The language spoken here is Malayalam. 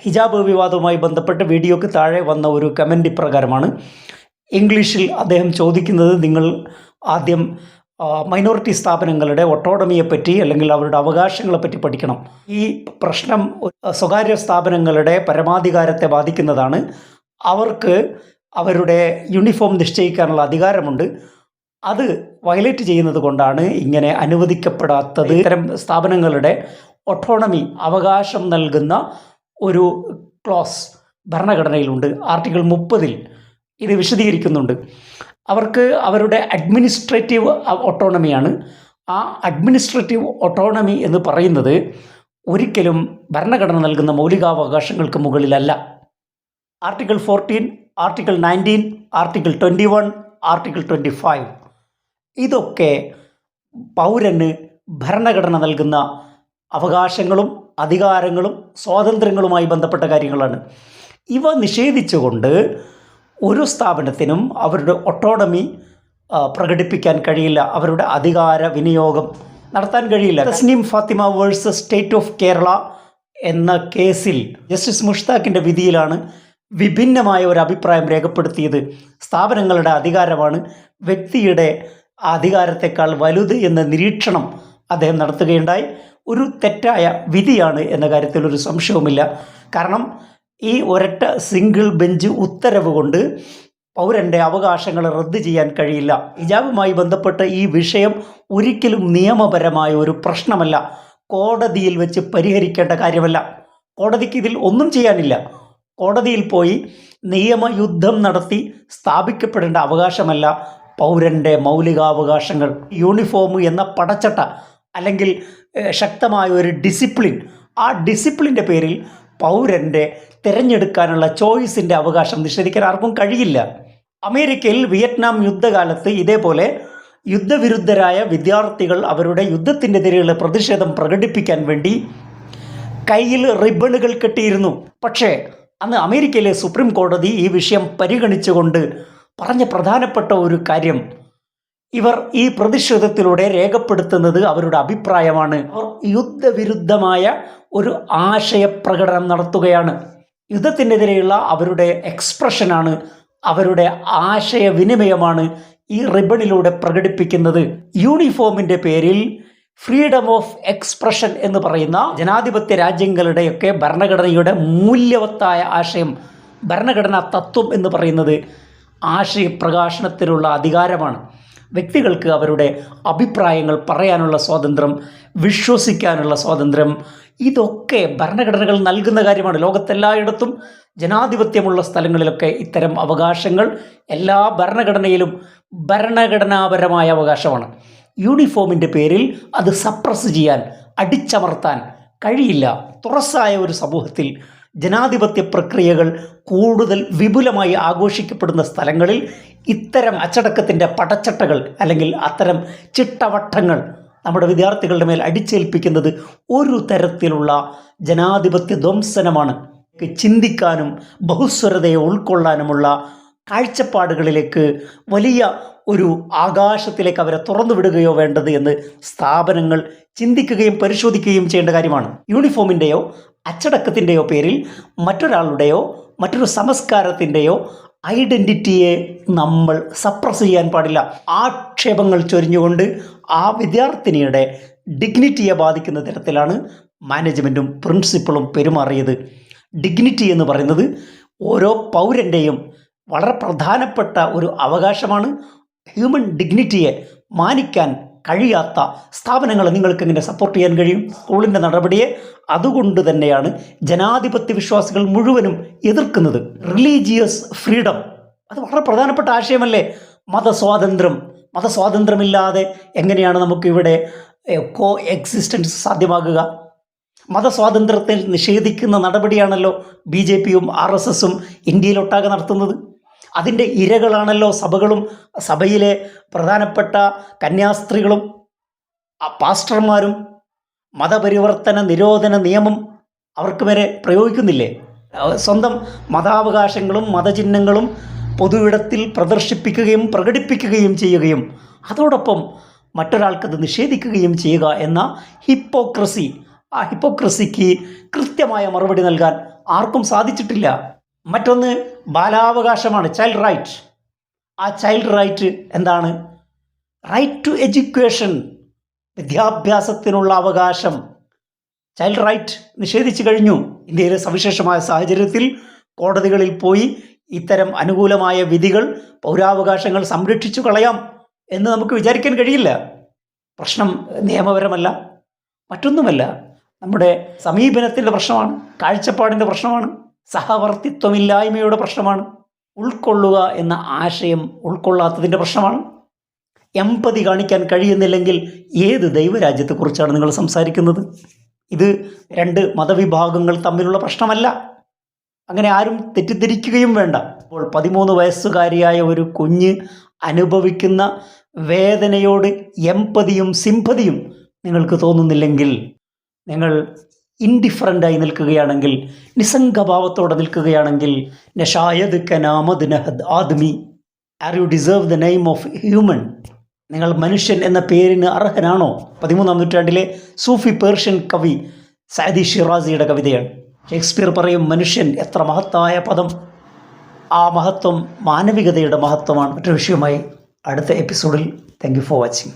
ഹിജാബ് വിവാദവുമായി ബന്ധപ്പെട്ട് വീഡിയോക്ക് താഴെ വന്ന ഒരു കമൻ്റ് ഇപ്രകാരമാണ്. ഇംഗ്ലീഷിൽ അദ്ദേഹം ചോദിക്കുന്നത്, നിങ്ങൾ ആദ്യം മൈനോറിറ്റി സ്ഥാപനങ്ങളുടെ ഒട്ടോണമിയെപ്പറ്റി അല്ലെങ്കിൽ അവരുടെ അവകാശങ്ങളെപ്പറ്റി പഠിക്കണം. ഈ പ്രശ്നം സ്വകാര്യ സ്ഥാപനങ്ങളുടെ പരമാധികാരത്തെ ബാധിക്കുന്നതാണ്. അവർക്ക് അവരുടെ യൂണിഫോം നിശ്ചയിക്കാനുള്ള അധികാരമുണ്ട്. അത് വയലേറ്റ് ചെയ്യുന്നത് കൊണ്ടാണ് ഇങ്ങനെ അനുവദിക്കപ്പെടാത്തത്. ഇത്തരം സ്ഥാപനങ്ങളുടെ ഒട്ടോണമി അവകാശം നൽകുന്ന ഒരു ക്ലോസ് ഭരണഘടനയിലുണ്ട്. ആർട്ടിക്കിൾ 30 ഇത് വിശദീകരിക്കുന്നുണ്ട്. അവർക്ക് അവരുടെ അഡ്മിനിസ്ട്രേറ്റീവ് ഒട്ടോണമിയാണ്. ആ അഡ്മിനിസ്ട്രേറ്റീവ് ഒട്ടോണമി എന്ന് പറയുന്നത് ഒരിക്കലും ഭരണഘടന നൽകുന്ന മൗലികാവകാശങ്ങൾക്ക് മുകളിലല്ല. ആർട്ടിക്കിൾ 14, ആർട്ടിക്കിൾ 19, ആർട്ടിക്കിൾ 21, ആർട്ടിക്കിൾ 25 ഇതൊക്കെ പൗരന് ഭരണഘടന നൽകുന്ന അവകാശങ്ങളും അധികാരങ്ങളും സ്വാതന്ത്ര്യങ്ങളുമായി ബന്ധപ്പെട്ട കാര്യങ്ങളാണ്. ഇവ നിഷേധിച്ചുകൊണ്ട് ഒരു സ്ഥാപനത്തിനും അവരുടെ ഒട്ടോണമി പ്രകടിപ്പിക്കാൻ കഴിയില്ല, അവരുടെ അധികാര വിനിയോഗം നടത്താൻ കഴിയില്ല. Tasneem Fathima versus state of Kerala എന്ന കേസിൽ ജസ്റ്റിസ് മുഷ്താഖിൻ്റെ വിധിയിലാണ് വിഭിന്നമായ ഒരു അഭിപ്രായം രേഖപ്പെടുത്തിയത്. സ്ഥാപനങ്ങളുടെ അധികാരമാണ് വ്യക്തിയുടെ അധികാരത്തെക്കാൾ വലുത് എന്ന നിരീക്ഷണം അദ്ദേഹം നടത്തുകയുണ്ടായി. ഒരു തെറ്റായ വിധിയാണ് എന്ന കാര്യത്തിൽ ഒരു സംശയവുമില്ല. കാരണം ഈ ഒരൊറ്റ സിംഗിൾ ബെഞ്ച് ഉത്തരവ് കൊണ്ട് പൗരൻ്റെ അവകാശങ്ങൾ റദ്ദ് ചെയ്യാൻ കഴിയില്ല. ഹിജാബുമായി ബന്ധപ്പെട്ട ഈ വിഷയം ഒരിക്കലും നിയമപരമായ ഒരു പ്രശ്നമല്ല, കോടതിയിൽ വെച്ച് പരിഹരിക്കേണ്ട കാര്യമല്ല. കോടതിക്ക് ഇതിൽ ഒന്നും ചെയ്യാനില്ല. കോടതിയിൽ പോയി നിയമയുദ്ധം നടത്തി സ്ഥാപിക്കപ്പെടേണ്ട അവകാശമല്ല പൗരൻ്റെ മൗലികാവകാശങ്ങൾ. യൂണിഫോം എന്ന പടച്ചട്ട അല്ലെങ്കിൽ ശക്തമായ ഒരു ഡിസിപ്ലിൻ, ആ ഡിസിപ്ലിൻ്റെ പേരിൽ പൗരൻ്റെ തിരഞ്ഞെടുക്കാനുള്ള ചോയ്സിൻ്റെ അവകാശം നിഷേധിക്കാൻ ആർക്കും കഴിയില്ല. അമേരിക്കയിൽ വിയറ്റ്നാം യുദ്ധകാലത്ത് ഇതേപോലെ യുദ്ധവിരുദ്ധരായ വിദ്യാർത്ഥികൾ അവരുടെ യുദ്ധത്തിനെതിരെയുള്ള പ്രതിഷേധം പ്രകടിപ്പിക്കാൻ വേണ്ടി കയ്യിൽ റിബണുകൾ കെട്ടിയിരുന്നു. പക്ഷേ അന്ന് അമേരിക്കയിലെ സുപ്രീം കോടതി ഈ വിഷയം പരിഗണിച്ചുകൊണ്ട് പറഞ്ഞ പ്രധാനപ്പെട്ട ഒരു കാര്യം, ഇവർ ഈ പ്രതിഷേധത്തിലൂടെ രേഖപ്പെടുത്തുന്നത് അവരുടെ അഭിപ്രായമാണ്. അവർ യുദ്ധവിരുദ്ധമായ ഒരു ആശയപ്രകടനം നടത്തുകയാണ്. യുദ്ധത്തിനെതിരെയുള്ള അവരുടെ എക്സ്പ്രഷനാണ്, അവരുടെ ആശയവിനിമയമാണ് ഈ റിബണിലൂടെ പ്രകടിപ്പിക്കുന്നത്. യൂണിഫോമിൻ്റെ പേരിൽ ഫ്രീഡം ഓഫ് എക്സ്പ്രഷൻ എന്ന് പറയുന്ന ജനാധിപത്യ രാജ്യങ്ങളുടെയൊക്കെ ഭരണഘടനയുടെ മൂല്യവത്തായ ആശയം, ഭരണഘടനാ തത്വം എന്ന് പറയുന്നത് ആശയപ്രകാശനത്തിനുള്ള അധികാരമാണ്. വ്യക്തികൾക്ക് അവരുടെ അഭിപ്രായങ്ങൾ പറയാനുള്ള സ്വാതന്ത്ര്യം, വിശ്വസിക്കാനുള്ള സ്വാതന്ത്ര്യം, ഇതൊക്കെ ഭരണഘടനകൾ നൽകുന്ന കാര്യമാണ്. ലോകത്തെല്ലായിടത്തും ജനാധിപത്യമുള്ള സ്ഥലങ്ങളിലൊക്കെ ഇത്തരം അവകാശങ്ങൾ എല്ലാ ഭരണഘടനയിലും ഭരണഘടനാപരമായ അവകാശമാണ്. യൂണിഫോമിൻ്റെ പേരിൽ അത് സപ്രസ് ചെയ്യാൻ, അടിച്ചമർത്താൻ കഴിയില്ല. തുറസായ ഒരു സമൂഹത്തിൽ ജനാധിപത്യ പ്രക്രിയകൾ കൂടുതൽ വിപുലമായി ആഘോഷിക്കപ്പെടുന്ന സ്ഥലങ്ങളിൽ ഇത്തരം അച്ചടക്കത്തിൻ്റെ പടച്ചട്ടകൾ അല്ലെങ്കിൽ അത്തരം ചിട്ടവട്ടങ്ങൾ നമ്മുടെ വിദ്യാർത്ഥികളുടെ മേൽ അടിച്ചേൽപ്പിക്കുന്നത് ഒരു തരത്തിലുള്ള ജനാധിപത്യ ധ്വംസനമാണ്. ചിന്തിക്കാനും ബഹുസ്വരതയെ ഉൾക്കൊള്ളാനുമുള്ള കാഴ്ചപ്പാടുകളിലേക്ക് വലിയ ഒരു ആകാശത്തിലേക്ക് അവരെ തുറന്നു വിടുകയോ വേണ്ടത് എന്ന് സ്ഥാപനങ്ങൾ ചിന്തിക്കുകയും പരിശോധിക്കുകയും ചെയ്യേണ്ട കാര്യമാണ്. യൂണിഫോമിൻ്റെയോ അച്ചടക്കത്തിൻ്റെയോ പേരിൽ മറ്റൊരാളുടെയോ മറ്റൊരു സംസ്കാരത്തിൻ്റെയോ ഐഡൻറ്റിറ്റിയെ നമ്മൾ സപ്രസ് ചെയ്യാൻ പാടില്ല. ആക്ഷേപങ്ങൾ ചൊരിഞ്ഞുകൊണ്ട് ആ വിദ്യാർത്ഥിനിയുടെ ഡിഗ്നിറ്റിയെ ബാധിക്കുന്ന തരത്തിലാണ് മാനേജ്മെൻറ്റും പ്രിൻസിപ്പളും പെരുമാറിയത്. ഡിഗ്നിറ്റി എന്ന് പറയുന്നത് ഓരോ പൗരൻ്റെയും വളരെ പ്രധാനപ്പെട്ട ഒരു അവകാശമാണ്. ഹ്യൂമൻ ഡിഗ്നിറ്റിയെ മാനിക്കാൻ കഴിയാത്ത സ്ഥാപനങ്ങളെ നിങ്ങൾക്ക് എങ്ങനെ സപ്പോർട്ട് ചെയ്യാൻ കഴിയും? സ്കൂളിൻ്റെ നടപടിയെ അതുകൊണ്ട് തന്നെയാണ് ജനാധിപത്യ വിശ്വാസികൾ മുഴുവനും എതിർക്കുന്നത്. റിലീജിയസ് ഫ്രീഡം അത് വളരെ പ്രധാനപ്പെട്ട ആശയമല്ലേ? മതസ്വാതന്ത്ര്യമില്ലാതെ എങ്ങനെയാണ് നമുക്കിവിടെ കോ എക്സിസ്റ്റൻസ് സാധ്യമാകുക? മതസ്വാതന്ത്ര്യത്തെ നിഷേധിക്കുന്ന നടപടിയാണല്ലോ BJPയും RSSും ഇന്ത്യയിലൊട്ടാകെ നടത്തുന്നത്. അതിൻ്റെ ഇരകളാണല്ലോ സഭകളും സഭയിലെ പ്രധാനപ്പെട്ട കന്യാസ്ത്രീകളും പാസ്റ്റർമാരും. മതപരിവർത്തന നിരോധന നിയമം അവർക്ക് വരെ പ്രയോഗിക്കുന്നില്ലേ? സ്വന്തം മതാവകാശങ്ങളും മതചിഹ്നങ്ങളും പൊതുവിടത്തിൽ പ്രദർശിപ്പിക്കുകയും പ്രകടിപ്പിക്കുകയും ചെയ്യുകയും അതോടൊപ്പം മറ്റൊരാൾക്കത് നിഷേധിക്കുകയും ചെയ്യുക എന്ന ഹിപ്പോക്രസി, ആ ഹിപ്പോക്രസിക്ക് കൃത്യമായ മറുപടി നൽകാൻ ആർക്കും സാധിച്ചിട്ടില്ല. മറ്റൊന്ന് ബാലാവകാശമാണ്, ചൈൽഡ് റൈറ്റ്. ആ ചൈൽഡ് റൈറ്റ് എന്താണ്? റൈറ്റ് ടു എഡ്യൂക്കേഷൻ, വിദ്യാഭ്യാസത്തിനുള്ള അവകാശം. ചൈൽഡ് റൈറ്റ് നിഷേധിച്ചു കഴിഞ്ഞു. ഇന്ത്യയിലെ സവിശേഷമായ സാഹചര്യത്തിൽ കോടതികളിൽ പോയി ഇത്തരം അനുകൂലമായ വിധികൾ, പൗരാവകാശങ്ങൾ സംരക്ഷിച്ചു കളയാം എന്ന് നമുക്ക് വിചാരിക്കാൻ കഴിയില്ല. പ്രശ്നം നിയമപരമല്ല, മറ്റൊന്നുമല്ല, നമ്മുടെ സമീപനത്തിൻ്റെ പ്രശ്നമാണ്, കാഴ്ചപ്പാടിൻ്റെ പ്രശ്നമാണ്, സഹവർത്തിത്വമില്ലായ്മയുടെ പ്രശ്നമാണ്, ഉൾക്കൊള്ളുക എന്ന ആശയം ഉൾക്കൊള്ളാത്തതിൻ്റെ പ്രശ്നമാണ്. എമ്പതി കാണിക്കാൻ കഴിയുന്നില്ലെങ്കിൽ ഏത് ദൈവരാജ്യത്തെക്കുറിച്ചാണ് നിങ്ങൾ സംസാരിക്കുന്നത്? ഇത് രണ്ട് മതവിഭാഗങ്ങൾ തമ്മിലുള്ള പ്രശ്നമല്ല. അങ്ങനെ ആരും തെറ്റിദ്ധരിക്കുകയും വേണ്ട. അപ്പോൾ 13 വയസ്സുകാരിയായ ഒരു കുഞ്ഞ് അനുഭവിക്കുന്ന വേദനയോട് എമ്പതിയും സിമ്പതിയും നിങ്ങൾക്ക് തോന്നുന്നില്ലെങ്കിൽ, നിങ്ങൾ ഇൻഡിഫറൻ്റായി നിൽക്കുകയാണെങ്കിൽ, നിസ്സംഗഭാവത്തോടെ നിൽക്കുകയാണെങ്കിൽ, നഷായദ് കനാമദ് നഹദ് ആദ്മി, are you deserve the name of human? നിങ്ങൾ മനുഷ്യൻ എന്ന പേരിന് അർഹനാണോ? 13-ാം നൂറ്റാണ്ടിലെ സൂഫി പേർഷ്യൻ കവി സഅദി ഷിറാസിയുടെ കവിതയാണ്. ഷേക്സ്പിയർ പറയും, മനുഷ്യൻ എത്ര മഹത്തായ പദം. ആ മഹത്വം മാനവികതയുടെ മഹത്വമാണ്. മറ്റൊരു വിഷയമായി അടുത്ത എപ്പിസോഡിൽ. Thank you for watching.